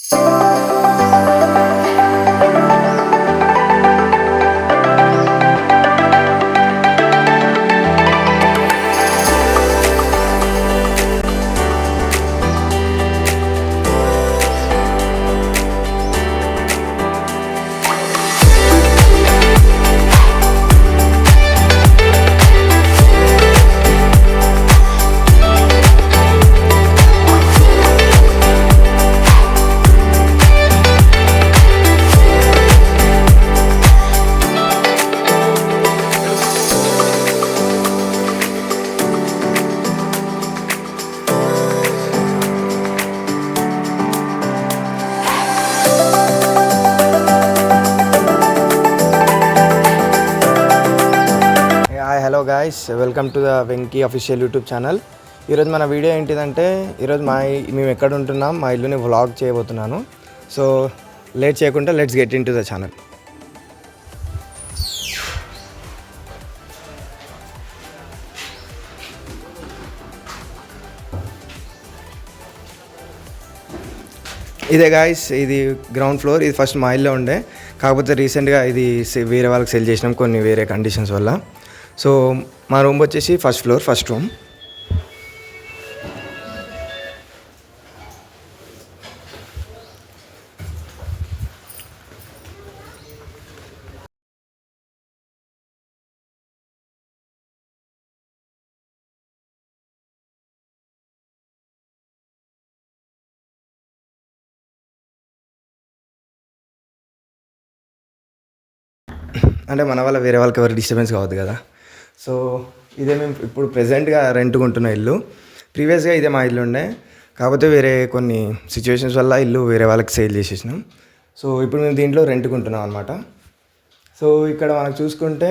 Hello guys, welcome to the Venky official YouTube channel. ఈరోజు మన video ఏంటిదంటే, ఈరోజు మేము ఎక్కడ ఉంటున్నాం, మా ఇల్లుని వ్లాగ్ చేయబోతున్నాను. సో లేట్ చేయకుండా let's get in to the channel. ఇదే గాయ్స్, ఇది గ్రౌండ్ ఫ్లోర్. ఇది ఫస్ట్ మా ఇల్లే ఉండే, కాకపోతే రీసెంట్గా ఇది వేరే వాళ్ళకి సెల్ చేసినాం కొన్ని వేరే కండిషన్స్ వల్ల. సో మా రూమ్ వచ్చేసి ఫస్ట్ ఫ్లోర్, ఫస్ట్ రూమ్. అంటే మన వల్ల వేరే వాళ్ళకి ఎవరు డిస్టర్బెన్స్ కావద్దు కదా. సో ఇదే మేము ఇప్పుడు ప్రెజెంట్గా రెంట్గా ఉంటున్న ఇల్లు. ప్రీవియస్గా ఇదే మా ఇల్లు ఉండే, కాకపోతే వేరే కొన్ని సిచ్యువేషన్స్ వల్ల ఇల్లు వేరే వాళ్ళకి సేల్ చేసేసినాం. సో ఇప్పుడు మేము దీంట్లో రెంట్గా ఉంటున్నాం అనమాట. సో ఇక్కడ మనకు చూసుకుంటే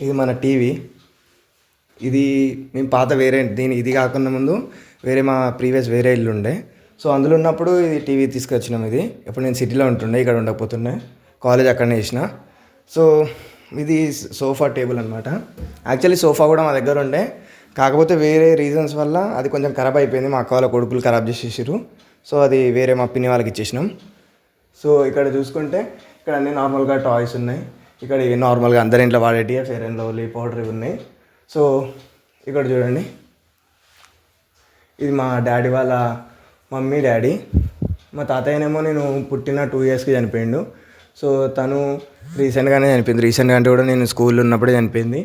ఇది మన టీవీ. ఇది మేము పాత వేరే ఇది కాకుండా ముందు వేరే మా ప్రీవియస్ వేరే ఇల్లు ఉండే. సో అందులో ఉన్నప్పుడు ఇది టీవీ తీసుకొచ్చినాం. ఇది ఇప్పుడు నేను సిటీలో ఉంటుండే, ఇక్కడ ఉండకపోతుండే, కాలేజ్ అక్కడనే చేసిన. సో ఇది సోఫా టేబుల్ అనమాట. యాక్చువల్లీ సోఫా కూడా మా దగ్గర ఉండే, కాకపోతే వేరే రీజన్స్ వల్ల అది కొంచెం ఖరాబ్ అయిపోయింది. మా అక్క వాళ్ళ కొడుకులు ఖరాబ్ చేసేసారు. సో అది వేరే మా పిన్ని వాళ్ళకి ఇచ్చేసినాం. సో ఇక్కడ చూసుకుంటే ఇక్కడ అన్నీ నార్మల్గా టాయ్స్ ఉన్నాయి. ఇక్కడ ఇవి నార్మల్గా అందరి ఇంట్లో వాడేటి ఫెయిర్ అండ్ లవ్లీ పౌడర్ ఇవి ఉన్నాయి. సో ఇక్కడ చూడండి, ఇది మా డాడీ వాళ్ళ మమ్మీ డాడీ. మా తాతయ్యనేమో నేను పుట్టిన 2 yearsకి చనిపోయిండు. సో తను రీసెంట్గానే చనిపోయింది. రీసెంట్గా అంటే కూడా నేను స్కూల్లో ఉన్నప్పుడే చనిపోయింది.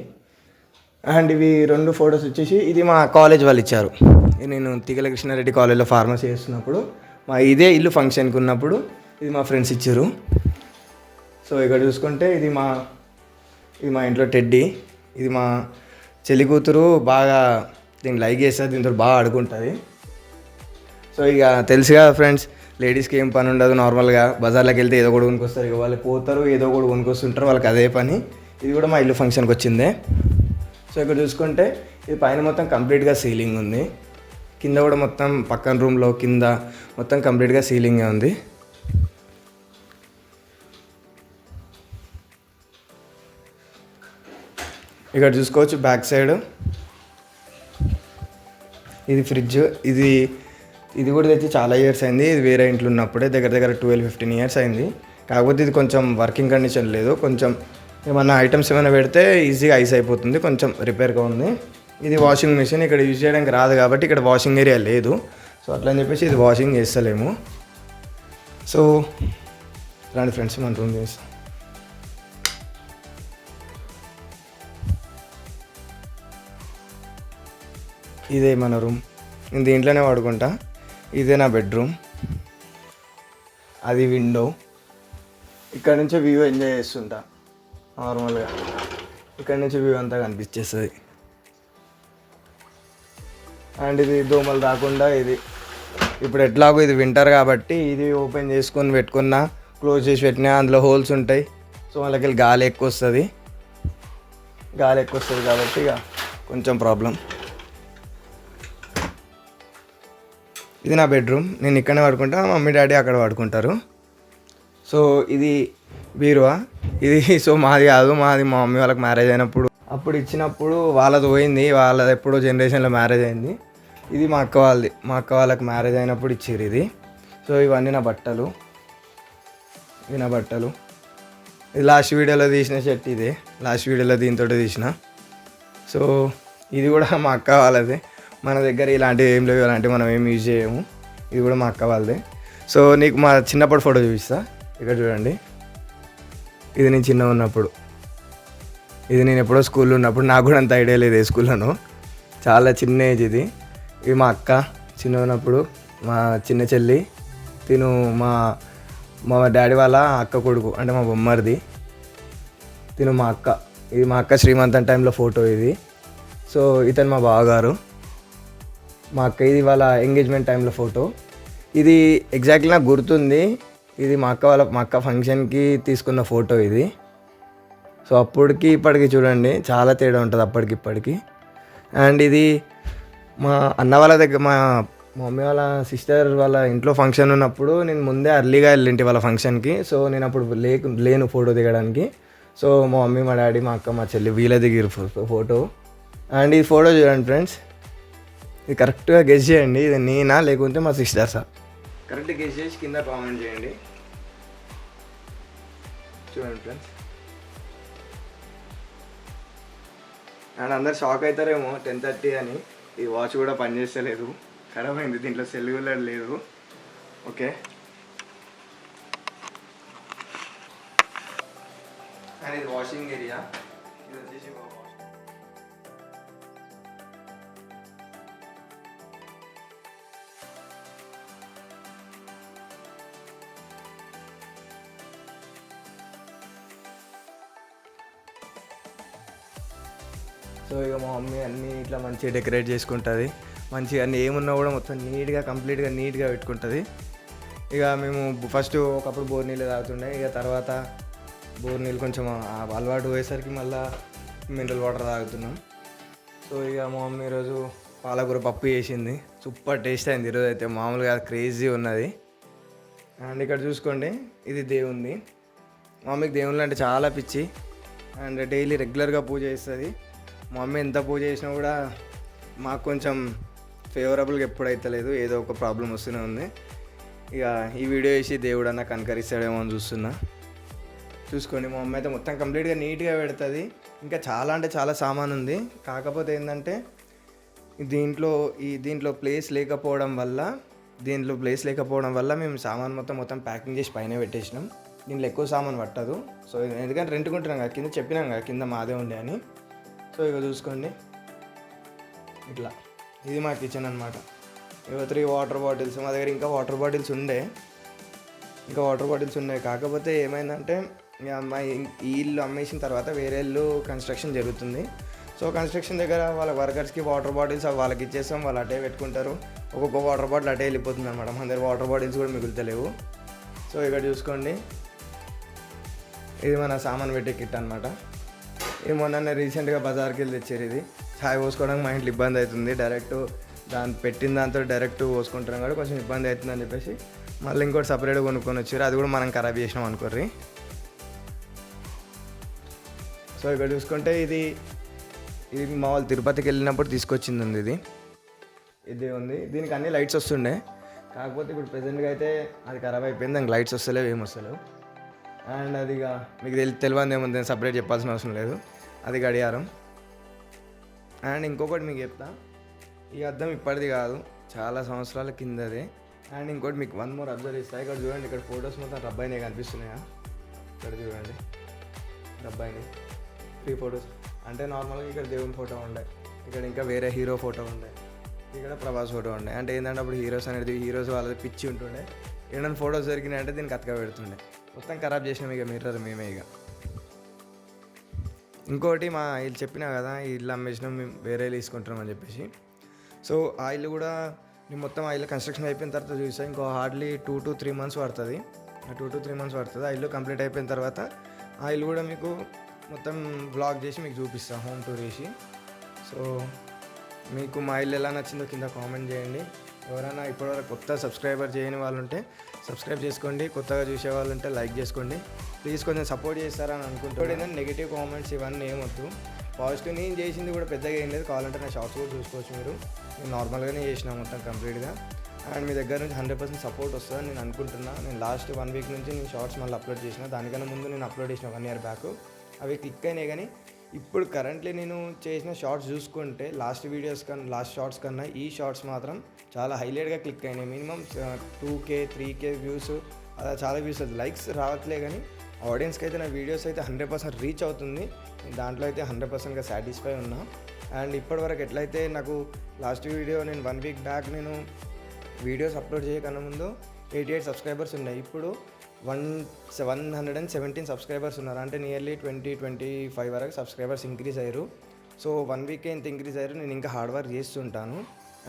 అండ్ ఇవి 2 ఫొటోస్ వచ్చేసి ఇది మా కాలేజ్ వాళ్ళు ఇచ్చారు. నేను తిగల కృష్ణారెడ్డి కాలేజ్లో ఫార్మసీ చేస్తున్నప్పుడు ఇదే ఇల్లు ఫంక్షన్కి ఉన్నప్పుడు ఇది మా ఫ్రెండ్స్ ఇచ్చారు. సో ఇక్కడ చూసుకుంటే ఇది మా ఇంట్లో టెడ్డీ. ఇది మా చెల్లి కూతురు బాగా దీన్ని లైక్ చేస్తుంది, దీంతో బాగా ఆడుకుంటుంది. సో ఇక తెలుసు కదా ఫ్రెండ్స్, లేడీస్కి ఏం పని ఉండదు. నార్మల్గా బజార్లోకి వెళ్తే ఏదో కూడా కొనుక్కొస్తారు. ఇక వాళ్ళు పోతారు, ఏదో కూడా కొనుక్కొస్తుంటారు, వాళ్ళకి అదే పని. ఇది కూడా మా ఇల్లు ఫంక్షన్కి వచ్చిందే. సో ఇక్కడ చూసుకుంటే ఇది పైన మొత్తం కంప్లీట్గా సీలింగ్ ఉంది, కింద కూడా మొత్తం పక్కన రూమ్లో కింద మొత్తం కంప్లీట్గా సీలింగే ఉంది. ఇక్కడ చూసుకోవచ్చు బ్యాక్ సైడ్ ఇది ఫ్రిడ్జ్. ఇది కూడా తెచ్చి చాలా ఇయర్స్ అయింది. ఇది వేరే ఇంట్లో ఉన్నప్పుడే దగ్గర 12-15 years అయింది. కాకపోతే ఇది కొంచెం వర్కింగ్ కండిషన్ లేదు. కొంచెం ఏమన్నా ఐటమ్స్ ఏమైనా పెడితే ఈజీగా ఐస్ అయిపోతుంది, కొంచెం రిపేర్గా ఉంది. ఇది వాషింగ్ మిషన్. ఇక్కడ యూజ్ చేయడానికి రాదు కాబట్టి ఇక్కడ వాషింగ్ ఏరియా లేదు. సో అట్లా అని చెప్పేసి ఇది వాషింగ్ చేస్తలేము. సో రండి ఫ్రెండ్స్, మన రూమ్ చేస్తాం. ఇదే మన రూమ్. నేను దీంట్లోనే వాడుకుంటా. ఇదే నా బెడ్రూమ్. అది విండో. ఇక్కడ నుంచి వ్యూ ఎంజాయ్ చేస్తుంటా నార్మల్గా. ఇక్కడ నుంచి వ్యూ అంతా కనిపించేస్తుంది. అండ్ ఇది దోమలు రాకుండా ఇది ఇప్పుడు ఎట్లాగో ఇది వింటర్ కాబట్టి ఇది ఓపెన్ చేసుకొని పెట్టుకున్నా, క్లోజ్ చేసి పెట్టినా అందులో హోల్స్ ఉంటాయి. సో వాళ్ళకి గాలి ఎక్కువ వస్తుంది కాబట్టి ఇక కొంచెం ప్రాబ్లం. ఇది నా బెడ్రూమ్. నేను ఇక్కడనే పడుకుంటా, మమ్మీ డాడీ అక్కడ పడుకుంటారు. సో ఇది బీరువా. ఇది సో మాది కాదు, మాది మా మమ్మీ వాళ్ళకి మ్యారేజ్ అయినప్పుడు అప్పుడు ఇచ్చినప్పుడు వాళ్ళది పోయింది. వాళ్ళది ఎప్పుడో జనరేషన్లో మ్యారేజ్ అయింది. ఇది మా అక్క వాళ్ళది. మా అక్క వాళ్ళకి మ్యారేజ్ అయినప్పుడు ఇచ్చారు ఇది. సో ఇవన్నీ నా బట్టలు, ఇవి నా బట్టలు. ఇది లాస్ట్ వీడియోలో తీసిన షర్ట్, ఇదే లాస్ట్ వీడియోలో దీంతో తీసిన. సో ఇది కూడా మా అక్క వాళ్ళదే. మన దగ్గర ఇలాంటివి ఏం లేవు, ఇలాంటివి మనం ఏం యూజ్ చేయము. ఇది కూడా మా అక్క వాళ్ళదే. సో నీకు మా చిన్నప్పుడు ఫోటో చూపిస్తా. ఇక్కడ చూడండి, ఇది నేను చిన్న ఉన్నప్పుడు, ఇది నేను ఎప్పుడో స్కూల్లో ఉన్నప్పుడు. నాకు కూడా అంత ఐడియా లేదు ఏ స్కూల్లోనో, చాలా చిన్న ఏజ్ ఇది. ఇది మా అక్క చిన్న ఉన్నప్పుడు, మా చిన్న చెల్లి, తిను మా మా డాడీ వాళ్ళ అక్క కొడుకు, అంటే మా బొమ్మరిది. తిను మా అక్క. ఇది మా అక్క శ్రీమంతం టైంలో ఫోటో ఇది. సో ఇతను మా బావగారు. మా అక్క ఇది వాళ్ళ ఎంగేజ్మెంట్ టైంలో ఫోటో. ఇది ఎగ్జాక్ట్లీ నాకు గుర్తుంది. ఇది మా అక్క ఫంక్షన్కి తీసుకున్న ఫోటో ఇది. సో అప్పటికి ఇప్పటికి చూడండి చాలా తేడా ఉంటుంది అప్పటికి ఇప్పటికి. అండ్ ఇది మా అన్న వాళ్ళ దగ్గర, మా మమ్మీ వాళ్ళ సిస్టర్ వాళ్ళ ఇంట్లో ఫంక్షన్ ఉన్నప్పుడు నేను ముందే అర్లీగా వెళ్ళింటి వాళ్ళ ఫంక్షన్కి. సో నేను అప్పుడు లేను ఫోటో దిగడానికి. సో మా మమ్మీ, మా డాడీ, మా అక్క, మా చెల్లి వీళ్ళ దిగిరు ఫోటో. అండ్ ఈ ఫోటో చూడండి ఫ్రెండ్స్, ఇది కరెక్ట్గా గెస్ చేయండి, ఇది నేనా లేకుంటే మా సిస్టర్సా? కరెక్ట్ గెస్ చేసి కింద కామెంట్ చేయండి. చూడండి ఫ్రెండ్స్. అండ్ అందరు షాక్ అవుతారేమో 10:30 అని. ఈ వాచ్ కూడా పనిచేస్తలేదు, ఖరాబ్ అయింది, దీంట్లో సెల్ కూడా లేదు. ఓకే, అండ్ ఇది వాషింగ్ ఏరియా. ఇది వచ్చేసి సో ఇక మా మమ్మీ అన్నీ ఇట్లా మంచిగా డెకరేట్ చేసుకుంటుంది. మంచిగా అన్నీ ఏమున్నా కూడా మొత్తం నీట్గా కంప్లీట్గా నీట్గా పెట్టుకుంటుంది. ఇక మేము ఫస్ట్ ఒకప్పుడు బోర్ నీళ్ళు తాగుతుండే, ఇక తర్వాత బోర్ నీళ్ళు కొంచెం అలవాటు పోయేసరికి మళ్ళీ మినరల్ వాటర్ తాగుతున్నాం. సో ఇక మా మమ్మీ ఈరోజు పాలకూర పప్పు చేసింది, సూపర్ టేస్ట్ అయింది ఈరోజు అయితే, మామూలుగా క్రేజీ ఉన్నది. అండ్ ఇక్కడ చూసుకోండి, ఇది దేవుంది. మా మమ్మీకి దేవుళ్ళు అంటే చాలా పిచ్చి. అండ్ డైలీ రెగ్యులర్గా పూజ చేస్తుంది. మా మమ్మీ ఎంత పూజ చేసినా కూడా మాకు కొంచెం ఫేవరబుల్గా ఎప్పుడైతే లేదు, ఏదో ఒక ప్రాబ్లం వస్తూనే ఉంది. ఇక ఈ వీడియో వేసి దేవుడు అన్న కనకరిస్తాడేమో అని చూస్తున్నా. చూసుకోండి, మా మమ్మీ అయితే మొత్తం కంప్లీట్గా నీట్గా పెడుతుంది. ఇంకా చాలా అంటే చాలా సామాన్ ఉంది. కాకపోతే ఏంటంటే దీంట్లో ప్లేస్ లేకపోవడం వల్ల మేము సామాన్ మొత్తం ప్యాకింగ్ చేసి పైన పెట్టేసినాం. దీంట్లో ఎక్కువ సామాన్ పట్టదు. సో ఎందుకంటే రెంట్కుంటున్నాం కదా, కింద చెప్పినాం కదా కింద మాదే ఉండే అని. సో ఇక చూసుకోండి, ఇట్లా ఇది మా కిచెన్ అనమాట. ఇక 3 వాటర్ బాటిల్స్ మా దగ్గర. ఇంకా వాటర్ బాటిల్స్ ఉండే కాకపోతే ఏమైందంటే ఈ ఇల్లు అమ్మేసిన తర్వాత వేరే ఇల్లు కన్స్ట్రక్షన్ జరుగుతుంది. సో కన్స్ట్రక్షన్ దగ్గర వాళ్ళ వర్కర్స్కి వాటర్ బాటిల్స్ వాళ్ళకి ఇచ్చేస్తాం, వాళ్ళు అటే పెట్టుకుంటారు. ఒక్కొక్క వాటర్ బాటిల్ అటే వెళ్ళిపోతుంది అనమాట. మన దగ్గర వాటర్ బాటిల్స్ కూడా మిగులుతలేవు. సో ఇక్కడ చూసుకోండి, ఇది మన సామాన్ పెట్టే కిట్ అనమాట. ఇది మొన్న రీసెంట్గా బజార్కి వెళ్ళి తెచ్చారు. ఇది ఛాయ్ పోసుకోవడానికి మా ఇంట్లో ఇబ్బంది అవుతుంది, డైరెక్ట్ పెట్టిన దాంతో డైరెక్ట్ పోసుకుంటున్నాం కాబట్టి కొంచెం ఇబ్బంది అవుతుంది అని చెప్పేసి మళ్ళీ ఇంకోటి సపరేట్గా కొనుక్కొని వచ్చారు. అది కూడా మనం ఖరాబ్ చేసినాం అనుకోర్రి. సో ఇక్కడ చూసుకుంటే ఇది మా వాళ్ళు తిరుపతికి వెళ్ళినప్పుడు తీసుకొచ్చింది ఉంది. ఇది ఉంది, దీనికి అన్ని లైట్స్ వస్తుండే. కాకపోతే ఇప్పుడు ప్రెజెంట్గా అయితే అది ఖరాబ్ అయిపోయింది, దానికి లైట్స్ వస్తలేవు, ఏం వస్తలేవు. అండ్ అది మీకు తెలియదు ఏముంది, సపరేట్ చెప్పాల్సిన అవసరం లేదు. అది గడియారం. అండ్ ఇంకొకటి మీకు చెప్తా, ఈ అద్దం ఇప్పటిది కాదు, చాలా సంవత్సరాల కిందదే. అండ్ ఇంకోటి మీకు 1 more అబ్జర్వ్ చేస్తాయి. ఇక్కడ చూడండి, ఇక్కడ ఫొటోస్ మొత్తం రబ్బాయినే కనిపిస్తున్నాయా? ఇక్కడ చూడండి, రబ్బాయిని 3 ఫొటోస్. అంటే నార్మల్గా ఇక్కడ దేవుని ఫోటో ఉండే, ఇక్కడ ఇంకా వేరే హీరో ఫోటో ఉండే, ఇక్కడ ప్రభాస్ ఫోటో ఉండే. అంటే ఏంటంటే అప్పుడు హీరోస్ వాళ్ళది పిచ్చి ఉంటుండే. ఏమైనా ఫొటోస్ దొరికినాయి అంటే దీనికి అతక పెడుతుండే. మొత్తం ఖరాబ్ చేసినాం ఇక మిర్రర్ మేమే. ఇక ఇంకోటి మా వీళ్ళు చెప్పినా కదా, ఈ ఇల్లు అమ్మేసినాం మేము వేరే తీసుకుంటున్నాం అని చెప్పేసి. సో ఆ ఇల్లు కూడా నేను మొత్తం ఆ ఇల్లు కన్స్ట్రక్షన్ అయిపోయిన తర్వాత చూసాను, ఇంకో హార్డ్లీ 2 to 3 months పడుతుంది. 2 to 3 months పడుతుంది. ఆ ఇల్లు కంప్లీట్ అయిపోయిన తర్వాత ఆ ఇల్లు కూడా మీకు మొత్తం బ్లాగ్ చేసి మీకు చూపిస్తాను, హోమ్ టూర్ చేసి. సో మీకు మా ఇల్లు ఎలా నచ్చిందో కింద కామెంట్ చేయండి. ఎవరైనా ఇప్పటివరకు కొత్త సబ్స్క్రైబర్ చేయని వాళ్ళు ఉంటే సబ్స్క్రైబ్ చేసుకోండి, కొత్తగా చూసే వాళ్ళు ఉంటే లైక్ చేసుకోండి. ప్లీజ్ కొంచెం సపోర్ట్ చేస్తారని అనుకుంటాడు. ఏంటంటే నెగిటివ్ కామెంట్స్ ఇవన్నీ ఏమొద్దు. పాజిటివ్ నేను చేసింది కూడా పెద్దగా ఏం లేదు, కావాలంటే నా షాప్స్ కూడా చూసుకోవచ్చు మీరు. నేను నార్మల్గానే చేసిన మొత్తం కంప్లీట్గా. అండ్ మీ దగ్గర నుంచి 100% సపోర్ట్ వస్తుందని నేను అనుకుంటున్నా. నేను లాస్ట్ 1 వీక్ నుంచి నేను షార్ట్స్ మళ్ళీ అప్లోడ్ చేసిన. దానికన్నా ముందు నేను అప్లోడ్ చేసిన 1 ఇయర్ బ్యాక్. అవి క్లిక్ అయినాయి. కానీ ఇప్పుడు కరెంట్లీ నేను చేసిన షార్ట్స్ చూసుకుంటే లాస్ట్ షార్ట్స్ కన్నా ఈ షార్ట్స్ మాత్రం చాలా హైలైట్గా క్లిక్ అయినాయి. మినిమం 2K 3K వ్యూస్, అలా చాలా వ్యూస్. లైక్స్ రావట్లే కానీ ఆడియన్స్కి అయితే నా వీడియోస్ అయితే 100% రీచ్ అవుతుంది. దాంట్లో అయితే 100%గా సాటిస్ఫై ఉన్నా. అండ్ ఇప్పటివరకు ఎట్లయితే నాకు లాస్ట్ వీడియో నేను 1 వీక్ బ్యాక్ నేను వీడియోస్ అప్లోడ్ చేయకన్నా ముందు 88 సబ్స్క్రైబర్స్ ఉన్నాయి. ఇప్పుడు 117 సబ్స్క్రైబర్స్ ఉన్నారు. అంటే నియర్లీ 20-25 వరకు సబ్స్క్రైబర్స్ ఇంక్రీజ్ అయ్యారు. సో 1 వీకే ఇంత ఇంక్రీజ్ అయ్యారు. నేను ఇంకా హార్డ్ వర్క్ చేస్తుంటాను.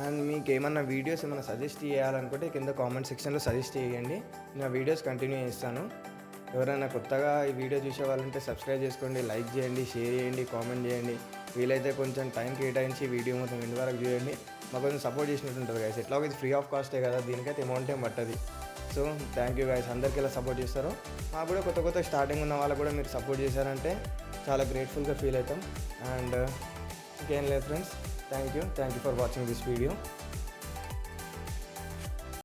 అండ్ మీకు ఏమన్నా వీడియోస్ ఏమైనా సజెస్ట్ చేయాలనుకుంటే కింద కామెంట్ సెక్షన్లో సజెస్ట్ చేయండి. నేను వీడియోస్ కంటిన్యూ చేస్తాను. ఎవరైనా కొత్తగా ఈ వీడియో చూసే వాళ్ళంటే సబ్స్క్రైబ్ చేసుకోండి, లైక్ చేయండి, షేర్ చేయండి, కామెంట్ చేయండి. వీలైతే కొంచెం టైం కేటాయించి వీడియో మొత్తం ఎండ్ వరకు చూడండి. మాకు కొంచెం సపోర్ట్ చేసినట్టు ఉంటుంది గైస్. ఎట్లాగో ఇది ఫ్రీ ఆఫ్ కాస్టే కదా, దీనికైతే అమౌంట్ ఏం పట్టది. సో థ్యాంక్ యూ గైస్, అందరికీ ఇలా సపోర్ట్ చేస్తారో. మాకు కూడా కొత్త స్టార్టింగ్ ఉన్న వాళ్ళకు కూడా మీరు సపోర్ట్ చేశారంటే చాలా గ్రేట్ఫుల్గా ఫీల్ అవుతాం. అండ్ ఇంకేం లేదు friends, thank you for watching this video.